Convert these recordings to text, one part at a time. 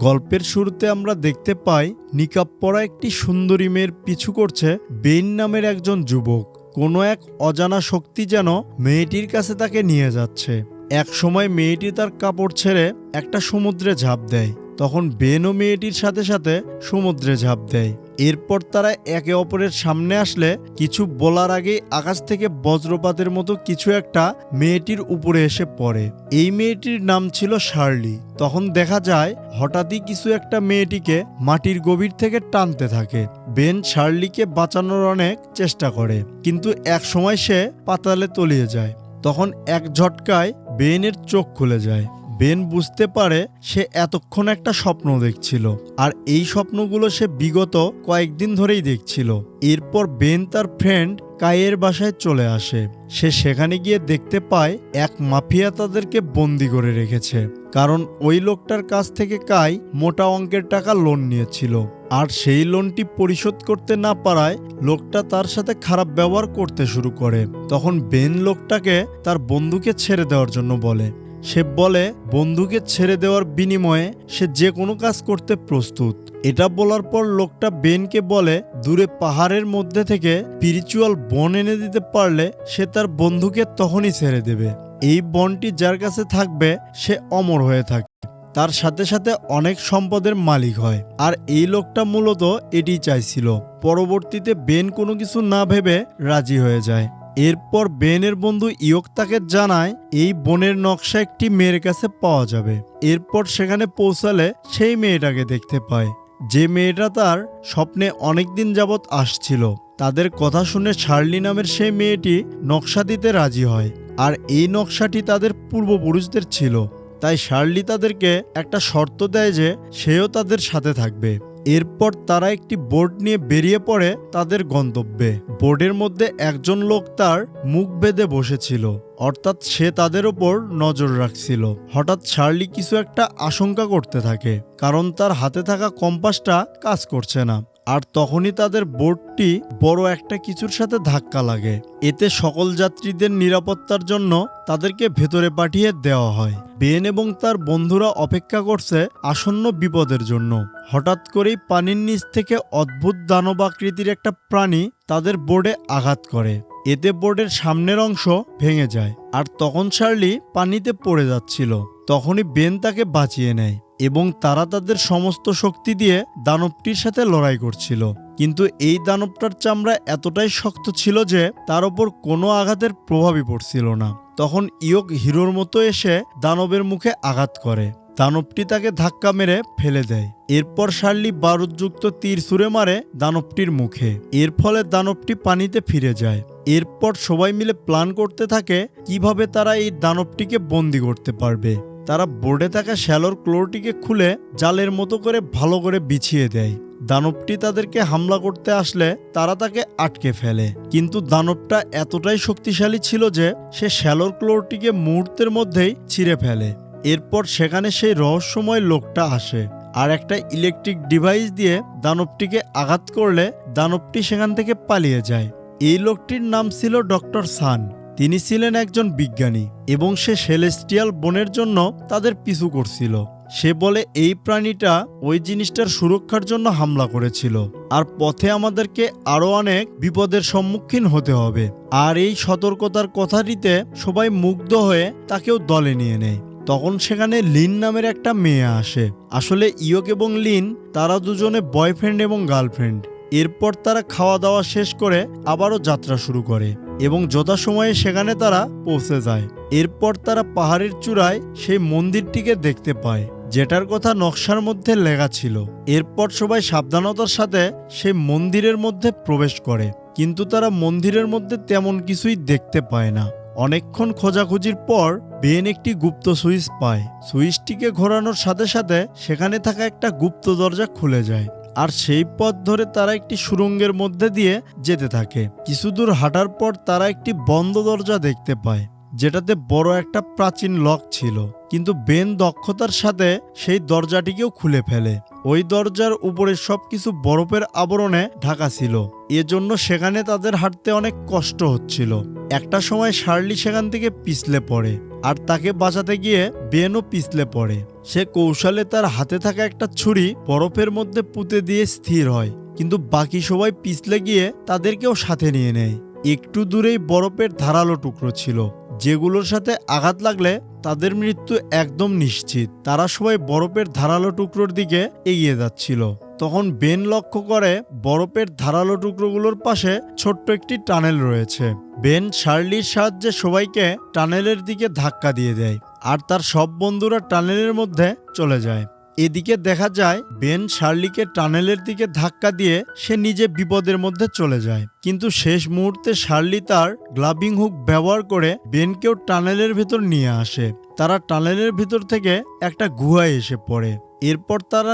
গল্পের শুরুতে আমরা দেখতে পাই নিকাব পরা একটি সুন্দরী মেয়ের পিছু করছে বেন নামের একজন যুবক। কোনো এক অজানা শক্তি যেন মেয়েটির কাছে তাকে নিয়ে যাচ্ছে। এক সময় মেয়েটি তার কাপড় ছেড়ে একটা সমুদ্রে ঝাঁপ দেয়। তখন বেনও মেয়েটির সাথে সাথে সমুদ্রে ঝাঁপ দেয়। এরপর তারা একে অপরের সামনে আসলে কিছু বলার আগেই আকাশ থেকে বজ্রপাতের মতো কিছু একটা মেয়েটির উপরে এসে পড়ে। এই মেয়েটির নাম ছিল শার্লি। তখন দেখা যায় হঠাৎই কিছু একটা মেয়েটিকে মাটির গভীর থেকে টানতে থাকে। বেন শার্লিকে বাঁচানোর অনেক চেষ্টা করে, কিন্তু এক সময় সে পাতালে তলিয়ে যায়। তখন এক ঝটকায় বেনের চোখ খুলে যায়। বেন বুঝতে পারে সে এতক্ষণ একটা স্বপ্ন দেখছিল, আর এই স্বপ্নগুলো সে বিগত কয়েকদিন ধরেই দেখছিল। এরপর বেন তার ফ্রেন্ড কাইয়ের বাসায় চলে আসে। সে সেখানে গিয়ে দেখতে পায় এক মাফিয়া তাদেরকে বন্দি করে রেখেছে, কারণ ওই লোকটার কাছ থেকে কাই মোটা অঙ্কের টাকা লোন নিয়েছিল। আর সেই লোনটি পরিশোধ করতে না পারায় লোকটা তার সাথে খারাপ ব্যবহার করতে শুরু করে। তখন বেন লোকটাকে তার বন্ধুকে ছেড়ে দেওয়ার জন্য বলে। সে বলে বন্ধুকে ছেড়ে দেওয়ার বিনিময়ে সে যে কোনো কাজ করতে প্রস্তুত। এটা বলার পর লোকটা বেনকে বলে দূরে পাহাড়ের মধ্যে থেকে স্পিরিচুয়াল বন এনে দিতে পারলে সে তার বন্ধুকে তখনই ছেড়ে দেবে। এই বনটি যার কাছে থাকবে সে অমর হয়ে থাকে, তার সাথে সাথে অনেক সম্পদের মালিক হয়। আর এই লোকটা মূলত এটি চাইছিল। পরবর্তীতে বেন কোনো কিছু না ভেবে রাজি হয়ে যায়। এরপর বেনের বন্ধু ইয়ক তাকে জানায় এই বনের নকশা একটি মেয়ের কাছে পাওয়া যাবে। এরপর সেখানে পৌঁছালে সেই মেয়েটাকে দেখতে পায়, যে মেয়েটা তার স্বপ্নে অনেকদিন যাবৎ আসছিল। তাদের কথা শুনে শার্লি নামের সেই মেয়েটি নকশা দিতে রাজি হয়, আর এই নকশাটি তাদের পূর্বপুরুষদের ছিল। তাই শার্লি তাদেরকে একটা শর্ত দেয় যে সেও তাদের সাথে থাকবে। এরপর তারা একটি বোর্ড নিয়ে বেরিয়ে পড়ে তাদের গন্তব্যে। বোর্ডের মধ্যে একজন লোক তার মুখ বেঁধে বসেছিল, অর্থাৎ সে তাদের ওপর নজর রাখছিল। হঠাৎ শার্লি কিছু একটা আশঙ্কা করতে থাকে, কারণ তার হাতে থাকা কম্পাসটা কাজ করছে না। আর তখনই তাদের বোর্ডটি বড় একটা কিছুর সাথে ধাক্কা লাগে। এতে সকল যাত্রীদের নিরাপত্তার জন্য তাদেরকে ভেতরে পাঠিয়ে দেওয়া হয়। বেন এবং তার বন্ধুরা অপেক্ষা করছে আসন্ন বিপদের জন্য। হঠাৎ করেই পানির নিচ থেকে অদ্ভুত দানবাকৃতির একটা প্রাণী তাদের বোর্ডে আঘাত করে। এতে বোর্ডের সামনের অংশ ভেঙে যায়, আর তখন শার্লি পানিতে পড়ে যাচ্ছিল। তখনই বেন তাকে বাঁচিয়ে নেয় এবং তারা তাদের সমস্ত শক্তি দিয়ে দানবটির সাথে লড়াই করছিল। কিন্তু এই দানবটার চামড়া এতটাই শক্ত ছিল যে তার ওপর কোনো আঘাতের প্রভাবই পড়ছিল না। তখন ইয়ক হিরোর মতো এসে দানবের মুখে আঘাত করে। দানবটি তাকে ধাক্কা মেরে ফেলে দেয়। এরপর শার্লি বারুদযুক্ত তীর ছুঁড়ে মারে দানবটির মুখে। এর ফলে দানবটি পানিতে ফিরে যায়। এরপর সবাই মিলে প্ল্যান করতে থাকে কিভাবে তারা এই দানবটিকে বন্দি করতে পারবে। তারা বোর্ডে থাকা শ্যালোর ক্লোরটিকে খুলে জালের মতো করে ভালো করে বিছিয়ে দেয়। দানবটি তাদেরকে হামলা করতে আসলে তারা তাকে আটকে ফেলে, কিন্তু দানবটা এতটাই শক্তিশালী ছিল যে সে শ্যালোর ক্লোরটিকে মুহূর্তের মধ্যেই ছিঁড়ে ফেলে। এরপর সেখানে সেই রহস্যময় লোকটা আসে, আর একটা ইলেকট্রিক ডিভাইস দিয়ে দানবটিকে আঘাত করলে দানবটি সেখান থেকে পালিয়ে যায়। এই লোকটির নাম ছিল ডক্টর সান। তিনি ছিলেন একজন বিজ্ঞানী এবং সে সেলেস্টিয়াল বনের জন্য তাদের পিছু করছিল। সে বলে এই প্রাণীটা ওই জিনিসটার সুরক্ষার জন্য হামলা করেছিল, আর পথে আমাদেরকে আরো অনেক বিপদের সম্মুখীন হতে হবে। আর এই সতর্কতার কথাটিতে সবাই মুগ্ধ হয়ে তাকেও দলে নিয়ে নেয়। তখন সেখানে লিন নামের একটা মেয়ে আসে। আসলে ইয়ক এবং লিন তারা দুজনে বয়ফ্রেন্ড এবং গার্লফ্রেন্ড। এরপর তারা খাওয়া দাওয়া শেষ করে আবারও যাত্রা শুরু করে এবং যথাসময়ে সেখানে তারা পৌঁছে যায়। এরপর তারা পাহাড়ের চূড়ায় সেই মন্দিরটিকে দেখতে পায়, যেটার কথা নকশার মধ্যে লেখা ছিল। এরপর সবাই সাবধানতার সাথে সেই মন্দিরের মধ্যে প্রবেশ করে, কিন্তু তারা মন্দিরের মধ্যে তেমন কিছুই দেখতে পায় না। অনেকক্ষণ খোঁজাখুঁজির পর বেন একটি গুপ্ত সুইচ পায়। সুইচটিকে ঘোরানোর সাথে সাথে সেখানে থাকা একটা গুপ্ত দরজা খুলে যায়, আর সেই পথ ধরে তারা একটি সুড়ঙ্গের মধ্যে দিয়ে যেতে থাকে। কিছু দূর হাঁটার পর তারা একটি বন্ধ দরজা দেখতে পায়, যেটাতে বড় একটা প্রাচীন লক ছিল। কিন্তু বেন দক্ষতার সাথে সেই দরজাটিকেও খুলে ফেলে। ওই দরজার উপরে সবকিছু বরফের আবরণে ঢাকা ছিল, এজন্য সেখানে তাদের হাঁটতে অনেক কষ্ট হচ্ছিল। একটা সময় শার্লি সেখান থেকে পিছলে পড়ে, আর তাকে বাঁচাতে গিয়ে বেনও পিছলে পড়ে। সে কৌশলে তার হাতে থাকা একটা ছুরি বরফের মধ্যে পুঁতে দিয়ে স্থির হয়, কিন্তু বাকি সবাই পিছলে গিয়ে তাদেরকেও সাথে নিয়ে নেয়। একটু দূরেই বরফের ধারালো টুকরো ছিল, যেগুলোর সাথে আঘাত লাগলে তাদের মৃত্যু একদম নিশ্চিত। তারা সবাই বরফের ধারালো টুকরোর দিকে এগিয়ে যাচ্ছিল। তখন বেন লক্ষ্য করে বরফের ধারালো টুকরোগুলোর পাশে ছোট্ট একটি টানেল রয়েছে। বেন শার্লির সাহায্যে সবাইকে টানেলের দিকে ধাক্কা দিয়ে দেয়, আর তার সব বন্ধুরা টানেলের মধ্যে চলে যায়। এদিকে দেখা যায় বেন শার্লিকে টানেলের দিকে ধাক্কা দিয়ে সে নিজে বিপদের মধ্যে চলে যায়, কিন্তু শেষ মুহূর্তে শার্লি তার গ্লাভিং হুক ব্যবহার করে বেনকেও টানেলের ভেতর নিয়ে আসে। তারা টানেলের ভিতর থেকে একটা গুহায় এসে পড়ে। এরপর তারা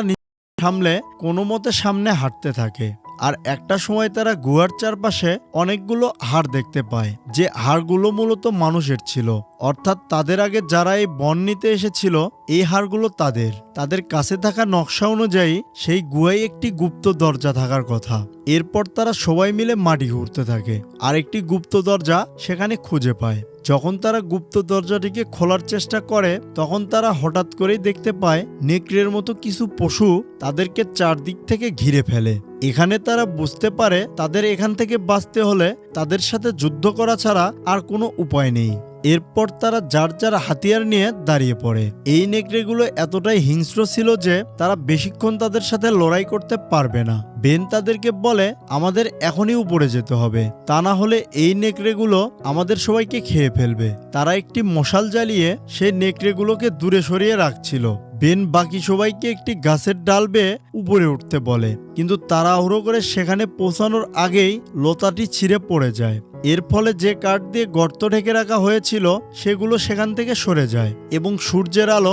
সামলে কোনো মতে সামনে হাঁটতে থাকে, আর একটা সময় তারা গুহার চারপাশে অনেকগুলো হাড় দেখতে পায়, যে হাড়গুলো মূলত মানুষের ছিল। অর্থাৎ তাদের আগে যারা এই বন নিতে এসেছিল, এই হাড়গুলো তাদের কাছে থাকা নকশা অনুযায়ী সেই গুহায় একটি গুপ্ত দরজা থাকার কথা। এরপর তারা সবাই মিলে মাটি ঘুরতে থাকে, আর একটি গুপ্ত দরজা সেখানে খুঁজে পায়। যখন তারা গুপ্ত দরজাটিকে খোলার চেষ্টা করে, তখন তারা হঠাৎ করেই দেখতে পায় নেকড়ের মতো কিছু পশু তাদেরকে চারদিক থেকে ঘিরে ফেলে। এখানে তারা বুঝতে পারে তাদের এখান থেকে বাঁচতে হলে তাদের সাথে যুদ্ধ করা ছাড়া আর কোনো উপায় নেই। এরপর তারা যার যার হাতিয়ার নিয়ে দাঁড়িয়ে পড়ে। এই নেকড়েগুলো এতটাই হিংস্র ছিল যে তারা বেশিক্ষণ তাদের সাথে লড়াই করতে পারবে না। বেন তাদেরকে বলে, আমাদের এখনই উপরে যেতে হবে, তা না হলে এই নেকড়েগুলো আমাদের সবাইকে খেয়ে ফেলবে। তারা একটি মশাল জ্বালিয়ে সেই নেকড়েগুলোকে দূরে সরিয়ে রাখছিল। বেন বাকি সবাইকে একটি গাছের ডাল বেয়ে উপরে উঠতে বলে, কিন্তু তাড়াহুড়ো করে সেখানে পৌঁছানোর আগেই লতাটি ছিঁড়ে পড়ে যায়। এর ফলে যে কাঠ দিয়ে গর্ত ঢেকে রাখা হয়েছিল সেগুলো সেখান থেকে সরে যায় এবং সূর্যের আলো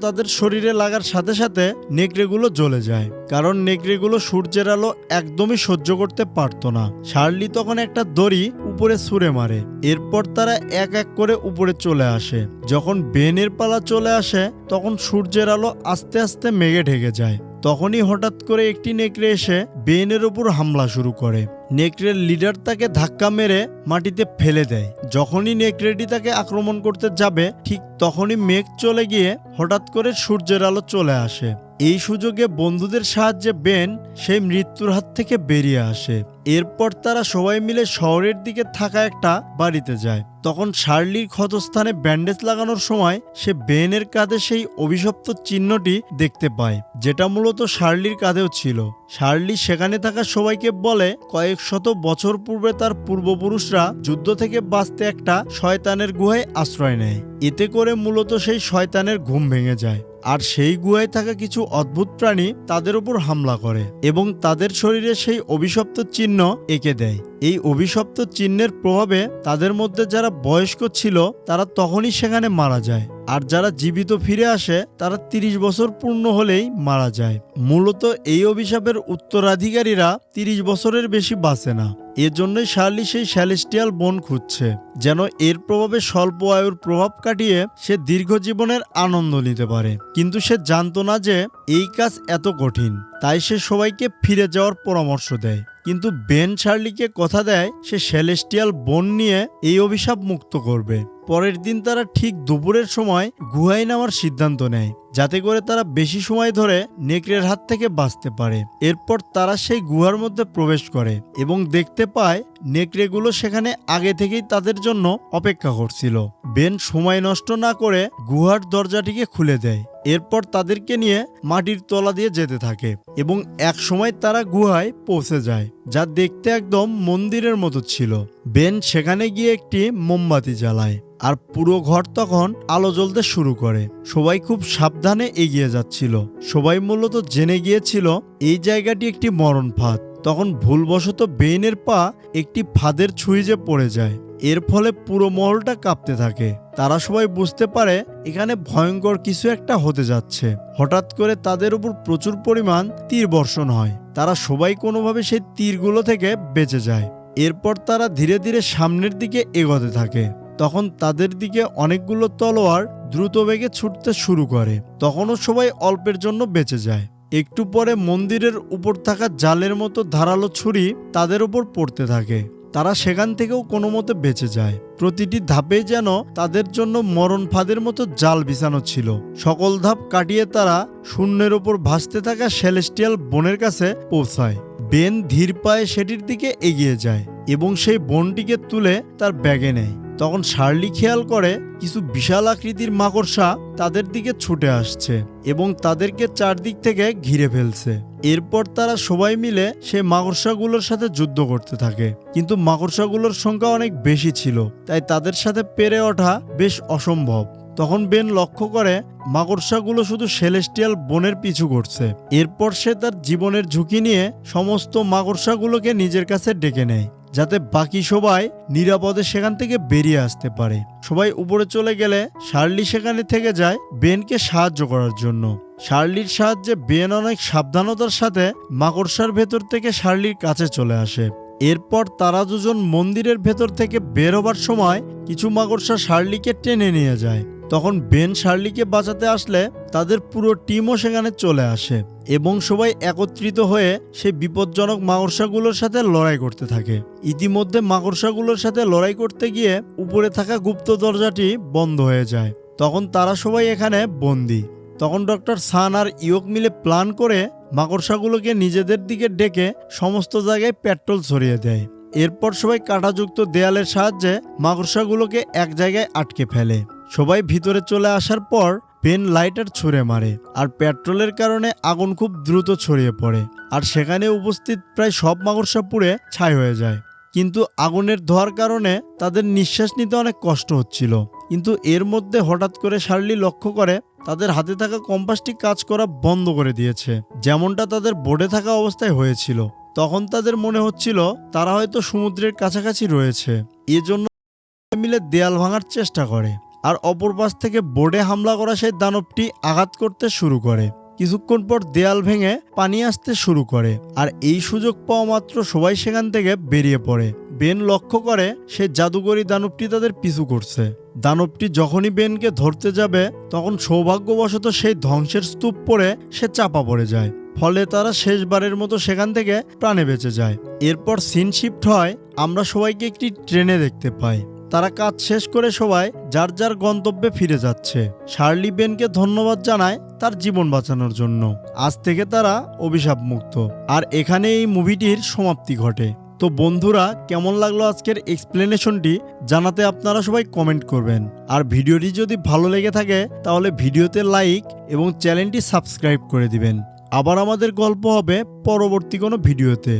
তাদের শরীরে লাগার সাথে সাথে নেকড়েগুলো জ্বলে যায়, কারণ নেকড়েগুলো সূর্যের আলো একদমই সহ্য করতে পারত না। শার্লি তখন একটা দড়ি উপরে ছুঁড়ে মারে। এরপর তারা এক এক করে উপরে চলে আসে। যখন বেনের পালা চলে আসে, তখন সূর্যের আলো আস্তে আস্তে মেঘে ঢেকে যায়। তখনই হঠাৎ করে একটি নেকড়ে এসে বেনের উপর হামলা শুরু করে। নেকড়ের লিডার তাকে ধাক্কা মেরে মাটিতে ফেলে দেয়। যখনই নেকড়েটি তাকে আক্রমণ করতে যাবে, ঠিক তখনই মেঘ চলে গিয়ে হঠাৎ করে সূর্যের আলো চলে আসে। এই সুযোগে বন্ধুদের সাহায্যে বেন সেই মৃত্যুর হাত থেকে বেরিয়ে আসে। এরপর তারা সবাই মিলে শহরের দিকে থাকা একটা বাড়িতে যায়। তখন শার্লির ক্ষতস্থানে ব্যান্ডেজ লাগানোর সময় সে বেনের কাঁধে সেই অভিশপ্ত চিহ্নটি দেখতে পায়, যেটা মূলত শার্লির কাঁধেও ছিল। শার্লি সেখানে থাকা সবাইকে বলে কয়েক শত বছর পূর্বে তার পূর্বপুরুষরা যুদ্ধ থেকে বাঁচতে একটা শয়তানের গুহায় আশ্রয় নেয়। এতে করে মূলত সেই শয়তানের ঘুম ভেঙে যায়, আর সেই গুহায় থাকা কিছু অদ্ভুত প্রাণী তাদের উপর হামলা করে এবং তাদের শরীরে সেই অভিশপ্ত চিহ্ন এঁকে দেয়। এই অভিশপ্ত চিহ্নের প্রভাবে তাদের মধ্যে যারা বয়স্ক ছিল তারা তখনই সেখানে মারা যায়, আর যারা জীবিত ফিরে আসে তারা 30 বছর পূর্ণ হলেই মারা যায়। মূলত এই অভিশাপের উত্তরাধিকারীরা 30 বছরের বেশি বাঁচে না। এজন্যই শার্লি সেই সেলেস্টিয়াল বন খুঁজছে, যেন এর প্রভাবে স্বল্প আয়ুর প্রভাব কাটিয়ে সে দীর্ঘ জীবনের আনন্দ নিতে পারে। কিন্তু সে জানতো না যে এই কাজ এত কঠিন, তাই সে সবাইকে ফিরে যাওয়ার পরামর্শ দেয়। কিন্তু বেন শার্লিকে কথা দেয় সে সেলেস্টিয়াল বন নিয়ে এই অভিশাপ মুক্ত করবে। পরের দিন তারা ঠিক দুপুরের সময় গুহায় নামার সিদ্ধান্ত নেয়, যাতে করে তারা বেশি সময় ধরে নেকড়ের হাত থেকে বাঁচতে পারে। এরপর তারা সেই গুহার মধ্যে প্রবেশ করে এবং দেখতে পায় নেকড়েগুলো সেখানে আগে থেকেই তাদের জন্য অপেক্ষা করছিল। বেন সময় নষ্ট না করে গুহার দরজাটিকে খুলে দেয়। এরপর তাদেরকে নিয়ে মাটির তলা দিয়ে যেতে থাকে এবং এক সময় তারা গুহায় পৌঁছে যায়, যা দেখতে একদম মন্দিরের মতো ছিল। বেন সেখানে গিয়ে একটি মোমবাতি জ্বালায়, আর পুরো ঘর তখন আলো জ্বলতে শুরু করে। সবাই খুব সাবধানে এগিয়ে যাচ্ছিল। সবাই মূলত জেনে গিয়েছিল এই জায়গাটি একটি মরণ ফাঁদ। তখন ভুলবশত বেনের পা একটি ফাঁদের ছুঁইজে পড়ে যায়। এর ফলে পুরো মহলটা কাঁপতে থাকে। তারা সবাই বুঝতে পারে এখানে ভয়ঙ্কর কিছু একটা হতে যাচ্ছে। হঠাৎ করে তাদের উপর প্রচুর পরিমাণ তীর বর্ষণ হয়। তারা সবাই কোনোভাবে সেই তীরগুলো থেকে বেঁচে যায়। এরপর তারা ধীরে ধীরে সামনের দিকে এগোতে থাকে। তখন তাদের দিকে অনেকগুলো তলোয়ার দ্রুত বেগে ছুটতে শুরু করে। তখনও সবাই অল্পের জন্য বেঁচে যায়। একটু পরে মন্দিরের উপর থাকা জালের মতো ধারালো ছুরি তাদের উপর পড়তে থাকে। তারা সেখান থেকেও কোনো মতে বেঁচে যায়। প্রতিটি ধাপে যেন তাদের জন্য মরণ ফাঁদের মতো জাল বিছানো ছিল। সকল ধাপ কাটিয়ে তারা শূন্যের ওপর ভাসতে থাকা সেলেস্টিয়াল বনের কাছে পৌঁছায়। বেন ধীর পায়ে সেটির দিকে এগিয়ে যায় এবং সেই বনটিকে তুলে তার ব্যাগে নেয়। তখন শার্লি খেয়াল করে কিছু বিশাল আকৃতির মাকড়সা তাদের দিকে ছুটে আসছে এবং তাদেরকে চারদিক থেকে ঘিরে ফেলছে। এরপর তারা সবাই মিলে সেই মাকড়সাগুলোর সাথে যুদ্ধ করতে থাকে, কিন্তু মাকড়সাগুলোর সংখ্যা অনেক বেশি ছিল, তাই তাদের সাথে পেরে ওঠা বেশ অসম্ভব। তখন বেন লক্ষ্য করে মাকড়সাগুলো শুধু সেলেস্টিয়াল বনের পিছু করছে। এরপর সে তার জীবনের ঝুঁকি নিয়ে সমস্ত মাকড়সাগুলোকে নিজের কাছে ডেকে নেয়, যাতে বাকি সবাই নিরাপদে সেখান থেকে বেরিয়ে আসতে পারে। সবাই উপরে চলে গেলে শার্লি সেখানে থেকে যায় বেনকে সাহায্য করার জন্য। শার্লির সাহায্যে বেন অনেক সাবধানতার সাথে মাকড়সার ভেতর থেকে শার্লির কাছে চলে আসে। এরপর তারা দুজন মন্দিরের ভেতর থেকে বের হবার সময় কিছু মাকড়সা শার্লিকে টেনে নিয়ে যায়। তখন বেন শার্লিকে বাঁচাতে আসলে তাদের পুরো টিমও সেখানে চলে আসে এবং সবাই একত্রিত হয়ে সেই বিপজ্জনক মাকড়সাগুলোর সাথে লড়াই করতে থাকে। ইতিমধ্যে মাকড়সাগুলোর সাথে লড়াই করতে গিয়ে উপরে থাকা গুপ্ত দরজাটি বন্ধ হয়ে যায়। তখন তারা সবাই এখানে বন্দী। তখন ডক্টর সান আর ইয়ক মিলে প্ল্যান করে মাকড়সাগুলোকে নিজেদের দিকে ডেকে সমস্ত জায়গায় পেট্রোল ছড়িয়ে দেয়। এরপর সবাই কাঁটাযুক্ত দেয়ালের সাহায্যে মাকড়সাগুলোকে এক জায়গায় আটকে ফেলে। সবাই ভিতরে চলে আসার পর বেন লাইটার ছুঁড়ে মারে আর পেট্রোলের কারণে আগুন খুব দ্রুত ছড়িয়ে পড়ে আর সেখানে উপস্থিত প্রায় সব মাকড়সা পুড়ে ছাই হয়ে যায়। কিন্তু আগুনের ধোঁয়ার কারণে তাদের নিঃশ্বাস নিতে অনেক কষ্ট হচ্ছিল। কিন্তু এর মধ্যে হঠাৎ করে শার্লি লক্ষ্য করে তাদের হাতে থাকা কম্পাসটি কাজ করা বন্ধ করে দিয়েছে, যেমনটা তাদের বোর্ডে থাকা অবস্থায় হয়েছিল। তখন তাদের মনে হচ্ছিল তারা হয়তো সমুদ্রের কাছাকাছি রয়েছে। এজন্য মিলে দেয়াল ভাঙার চেষ্টা করে আর অপর পাশ থেকে বোর্ডে হামলা করা সেই দানবটি আঘাত করতে শুরু করে। কিছুক্ষণ পর দেয়াল ভেঙে পানি আসতে শুরু করে আর এই সুযোগ পাওয়া মাত্র সবাই সেখান থেকে বেরিয়ে পড়ে। বেন লক্ষ্য করে সে জাদুকরী দানবটি তাদের পিছু করছে। দানবটি যখনই বেনকে ধরতে যাবে তখন সৌভাগ্যবশত সেই ধ্বংসের স্তূপ পড়ে সে চাপা পড়ে যায়। ফলে তারা শেষবারের মতো সেখান থেকে প্রাণে বেঁচে যায়। এরপর সিন শিফট হয়, আমরা সবাইকে একটি ট্রেনে দেখতে পাই। তারা কাজ শেষ করে সবাই যার যার গন্তব্যে ফিরে যাচ্ছে। শার্লি বেনকে ধন্যবাদ জানায় তার জীবন বাঁচানোর জন্য। আজ থেকে তারা অভিশাপ মুক্ত। আর এখানে এই মুভিটির সমাপ্তি ঘটে। তো বন্ধুরা, কেমন লাগলো আজকের এক্সপ্লেনেশনটি জানাতে আপনারা সবাই কমেন্ট করবেন। আর ভিডিওটি যদি ভালো লেগে থাকে তাহলে ভিডিওতে লাইক এবং চ্যানেলটি সাবস্ক্রাইব করে দিবেন। আবার আমাদের গল্প হবে পরবর্তী কোনো ভিডিওতে।